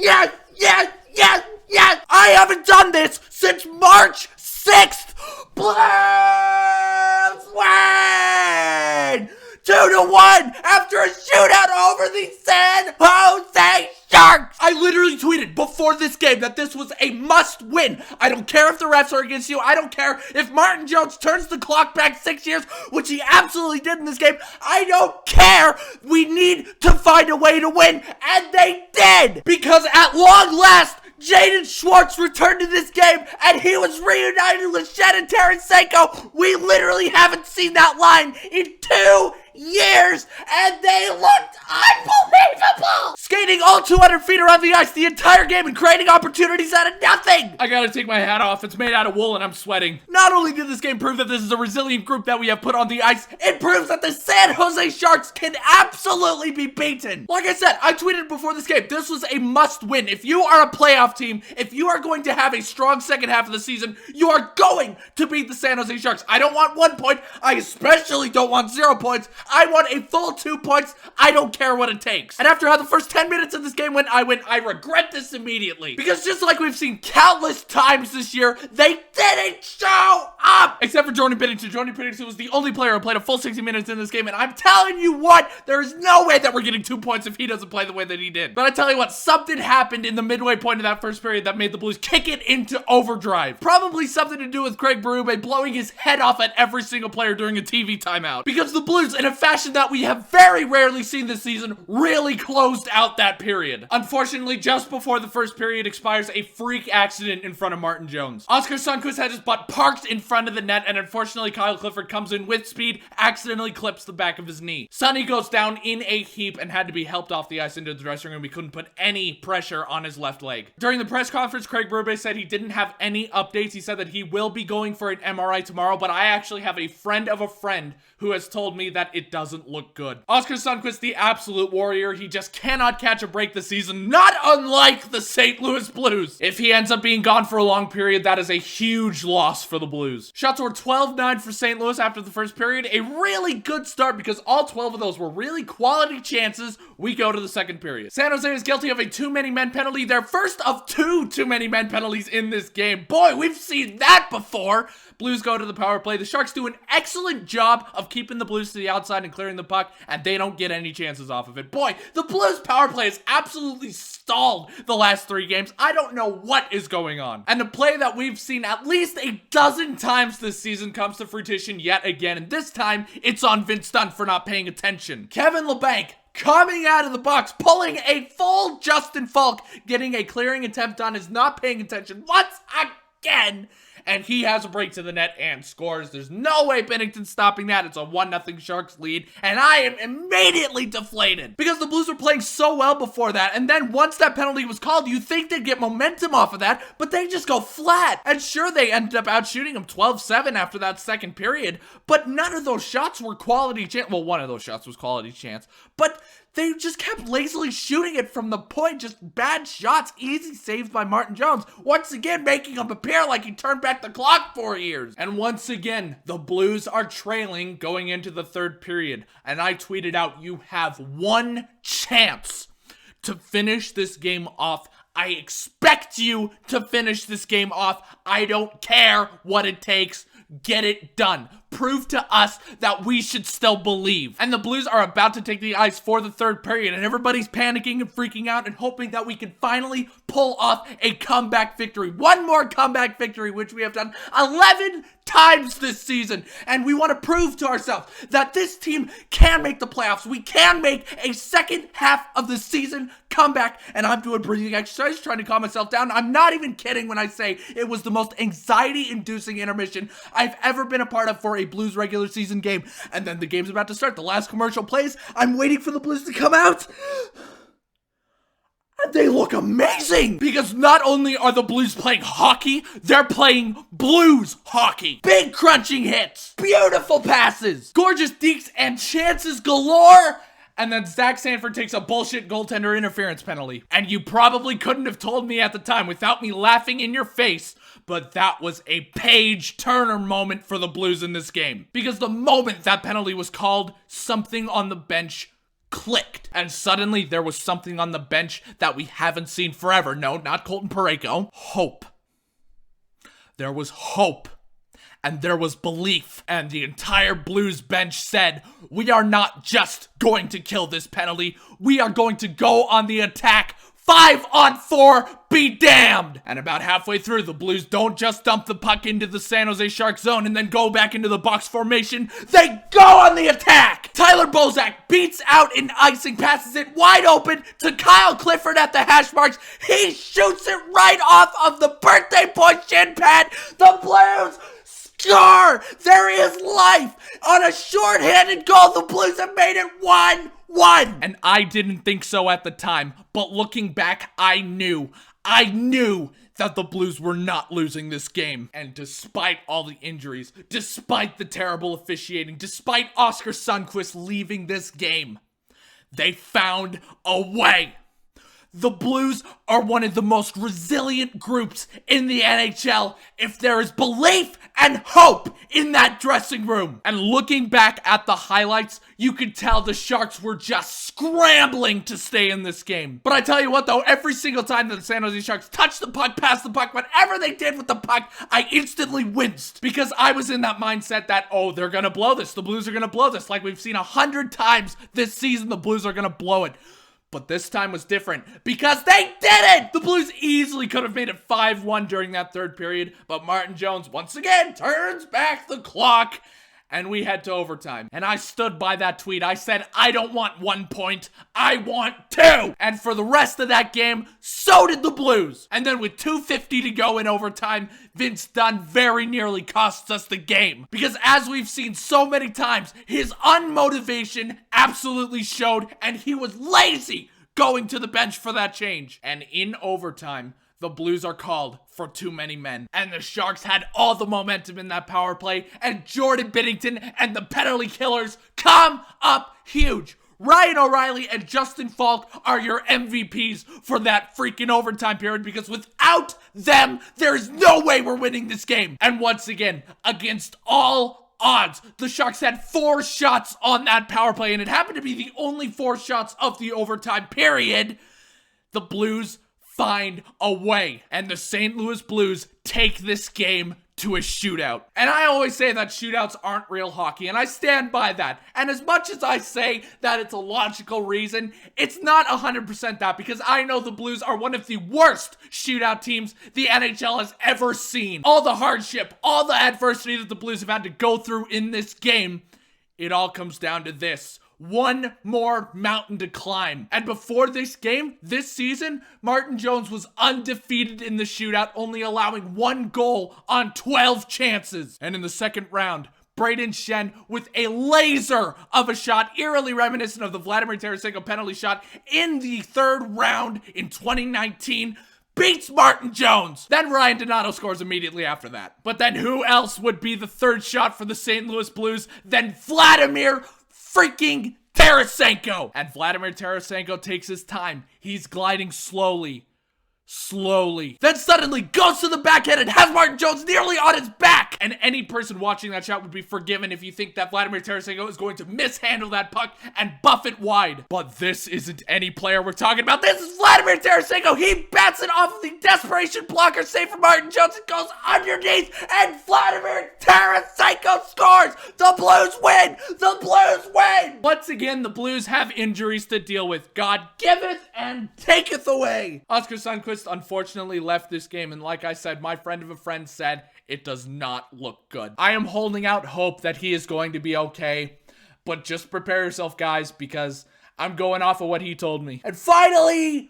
yes, yes, yes, yes. I haven't done this since March 6th. Blues win 2-1 after a shootout over the San Jose Sharks. I literally tweeted before this game that this was a must win. I don't care if the refs are against you. I don't care if Martin Jones turns the clock back 6 years, which he absolutely did in this game. I don't care. We need to find a way to win, and they did. Because at long last, Jaden Schwartz returned to this game, and he was reunited with Shed and Tarasenko. We literally haven't seen that line in 2 years, and they looked unbelievable! Skating all 200 feet around the ice the entire game and creating opportunities out of nothing! I gotta take my hat off. It's made out of wool and I'm sweating. Not only did this game prove that this is a resilient group that we have put on the ice, it proves that the San Jose Sharks can absolutely be beaten. Like I said, I tweeted before this game, this was a must win. If you are a playoff team, if you are going to have a strong second half of the season, you are going to beat the San Jose Sharks. I don't want 1 point. I especially don't want 0 points. I want a full 2 points. I don't care what it takes. And after how the first 10 minutes of this game went, I regret this immediately. Because just like we've seen countless times this year, they didn't show up! Except for Jordan Binnington. Jordan Binnington was the only player who played a full 60 minutes in this game, and I'm telling you what, there is no way that we're getting 2 points if he doesn't play the way that he did. But I tell you what, something happened in the midway point of that first period that made the Blues kick it into overdrive. Probably something to do with Craig Berube blowing his head off at every single player during a TV timeout. Because the Blues, in a fashion that we have very rarely seen this season, really closed out that period. Unfortunately, just before the first period expires, a freak accident in front of Martin Jones. Oskar Sundqvist had his butt parked in front of the net, and unfortunately Kyle Clifford comes in with speed, accidentally clips the back of his knee. Sonny goes down in a heap and had to be helped off the ice into the dressing room. He couldn't put any pressure on his left leg. During the press conference, Craig Berube said he didn't have any updates. He said that he will be going for an MRI tomorrow, but I actually have a friend of a friend who has told me that it doesn't look good. Oskar Sundqvist, the absolute warrior. He just cannot catch a break this season, not unlike the St. Louis Blues. If he ends up being gone for a long period, that is a huge loss for the Blues. Shots were 12-9 for St. Louis after the first period. A really good start because all 12 of those were really quality chances. We go to the second period. San Jose is guilty of a too many men penalty. Their first of 2 too many men penalties in this game. Boy, we've seen that before. Blues go to the power play. The Sharks do an excellent job of keeping the Blues to the outside and clearing the puck, and they don't get any chances off of it. Boy, the Blues power play has absolutely stalled the last 3 games. I don't know what is going on. And the play that we've seen at least a dozen times this season comes to fruition yet again, and this time it's on Vince Dunn for not paying attention. Kevin Labanc coming out of the box, pulling a full Justin Falk, getting a clearing attempt on his not paying attention once again. And he has a break to the net and scores. There's no way Binnington's stopping that. It's a 1-0 Sharks lead. And I am immediately deflated. Because the Blues were playing so well before that. And then once that penalty was called, you think they'd get momentum off of that. But they just go flat. And sure, they ended up outshooting them 12-7 after that second period. But none of those shots were quality chance. Well, one of those shots was quality chance. But they just kept lazily shooting it from the point. Just bad shots. Easy saves by Martin Jones. Once again, making him appear like he turned back the clock 4 years. And once again, the Blues are trailing going into the third period. And I tweeted out, you have 1 chance to finish this game off. I expect you to finish this game off. I don't care what it takes. Get it done. Prove to us that we should still believe. And the Blues are about to take the ice for the third period, and everybody's panicking and freaking out and hoping that we can finally pull off a comeback victory. One more comeback victory, which we have done 11 times this season. And we want to prove to ourselves that this team can make the playoffs. We can make a second half of the season comeback. And I'm doing breathing exercises, trying to calm myself down. I'm not even kidding when I say it was the most anxiety-inducing intermission I've ever been a part of for a Blues regular season game. And then the game's about to start. The last commercial plays. I'm waiting for the Blues to come out. And they look amazing! Because not only are the Blues playing hockey, they're playing Blues hockey. Big crunching hits, beautiful passes, gorgeous dekes, and chances galore. And then Zach Sanford takes a bullshit goaltender interference penalty. And you probably couldn't have told me at the time without me laughing in your face, but that was a page-turner moment for the Blues in this game. Because the moment that penalty was called, something on the bench clicked. And suddenly there was something on the bench that we haven't seen forever. No, not Colton Parayko. Hope. There was hope. And there was belief. And the entire Blues bench said, we are not just going to kill this penalty. We are going to go on the attack. 5-on-4, be damned! And about halfway through, the Blues don't just dump the puck into the San Jose Sharks zone and then go back into the box formation. They go on the attack! Tyler Bozak beats out an icing, passes it wide open to Kyle Clifford at the hash marks. He shoots it right off of the birthday boy shin pad. The Blues score! There is life! On a short-handed goal, the Blues have made it 1-1! And I didn't think so at the time, but looking back, I knew that the Blues were not losing this game. And despite all the injuries, despite the terrible officiating, despite Oscar Sundqvist leaving this game, they found a way. The Blues are one of the most resilient groups in the NHL if there is belief and hope in that dressing room. And looking back at the highlights, you could tell the Sharks were just scrambling to stay in this game. But I tell you what though, every single time that the San Jose Sharks touched the puck, passed the puck, whatever they did with the puck, I instantly winced. Because I was in that mindset that, oh, they're gonna blow this. The Blues are gonna blow this. Like we've seen 100 times this season, the Blues are gonna blow it. But this time was different because they didn't! The Blues easily could have made it 5-1 during that third period, but Martin Jones once again turns back the clock and we head to overtime. And I stood by that tweet. I said, I don't want 1 point, I want 2! And for the rest of that game, so did the Blues. And then with 2:50 to go in overtime, Vince Dunn very nearly costs us the game. Because as we've seen so many times, his unmotivation absolutely showed, and he was lazy going to the bench for that change. And in overtime, the Blues are called for too many men. And the Sharks had all the momentum in that power play, and Jordan Binnington and the penalty killers come up huge. Ryan O'Reilly and Justin Falk are your MVPs for that freaking overtime period because without them, there's no way we're winning this game. And once again, against all odds, the Sharks had 4 shots on that power play, and it happened to be the only 4 shots of the overtime period. The Blues find a way, and the St. Louis Blues take this game to a shootout. And I always say that shootouts aren't real hockey, and I stand by that. And as much as I say that it's a logical reason, it's not 100% that, because I know the Blues are one of the worst shootout teams the NHL has ever seen. All the hardship, all the adversity that the Blues have had to go through in this game, it all comes down to this. 1 more mountain to climb. And before this game, this season, Martin Jones was undefeated in the shootout, only allowing 1 goal on 12 chances. And in the second round, Braden Shen with a laser of a shot, eerily reminiscent of the Vladimir Tarasenko penalty shot in the third round in 2019, beats Martin Jones. Then Ryan Donato scores immediately after that. But then who else would be the third shot for the St. Louis Blues than Vladimir freaking Tarasenko? And Vladimir Tarasenko takes his time. He's gliding slowly. Then suddenly goes to the backhand and has Martin Jones nearly on his back. And any person watching that shot would be forgiven if you think that Vladimir Tarasenko is going to mishandle that puck and buff it wide. But this isn't any player we're talking about. This is Vladimir Tarasenko. He bats it off of the desperation blocker save for Martin Jones. It goes underneath and Vladimir Tarasenko scores. The Blues win. The Blues win. Once again, the Blues have injuries to deal with. God giveth and taketh away. Oscar Sundqvist unfortunately left this game, and like I said, my friend of a friend said it does not look good. I am holding out hope that he is going to be okay, but just prepare yourself, guys, because I'm going off of what he told me. And finally,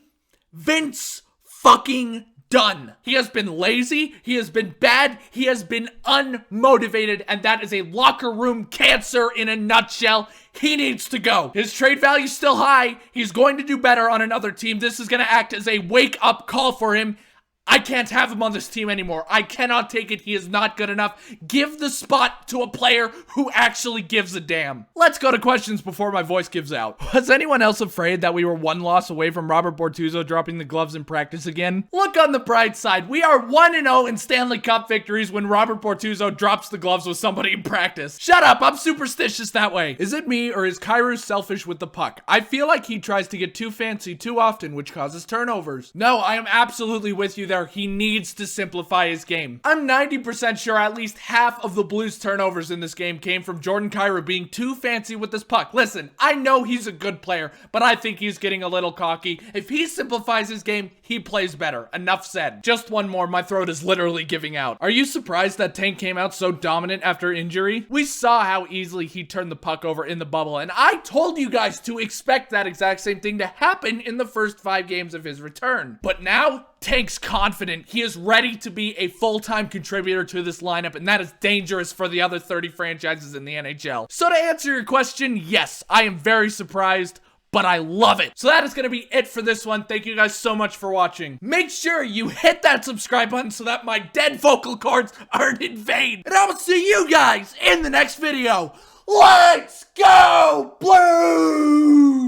Vince fucking Dunn. He has been lazy, he has been bad, he has been unmotivated, and that is a locker room cancer in a nutshell. He needs to go. His trade value is still high. He's going to do better on another team. This is going to act as a wake-up call for him. I can't have him on this team anymore. I cannot take it. He is not good enough. Give the spot to a player who actually gives a damn. Let's go to questions before my voice gives out. Was anyone else afraid that we were one loss away from Robert Bortuzzo dropping the gloves in practice again? Look on the bright side. We are 1-0 in Stanley Cup victories when Robert Bortuzzo drops the gloves with somebody in practice. Shut up. I'm superstitious that way. Is it me or is Kyrou selfish with the puck? I feel like he tries to get too fancy too often, which causes turnovers. No, I am absolutely with you there. He needs to simplify his game. I'm 90% sure at least half of the Blues turnovers in this game came from Jordan Kyrou being too fancy with this puck. Listen, I know he's a good player, but I think he's getting a little cocky. If he simplifies his game, he plays better. Enough said. Just one more, my throat is literally giving out. Are you surprised that Tank came out so dominant after injury? We saw how easily he turned the puck over in the bubble, and I told you guys to expect that exact same thing to happen in the first 5 games of his return. But now, Tank's confident. He is ready to be a full-time contributor to this lineup, and that is dangerous for the other 30 franchises in the NHL. So to answer your question, yes, I am very surprised, but I love it. So that is going to be it for this one. Thank you guys so much for watching. Make sure you hit that subscribe button so that my dead vocal cords aren't in vain. And I will see you guys in the next video. Let's go, Blues!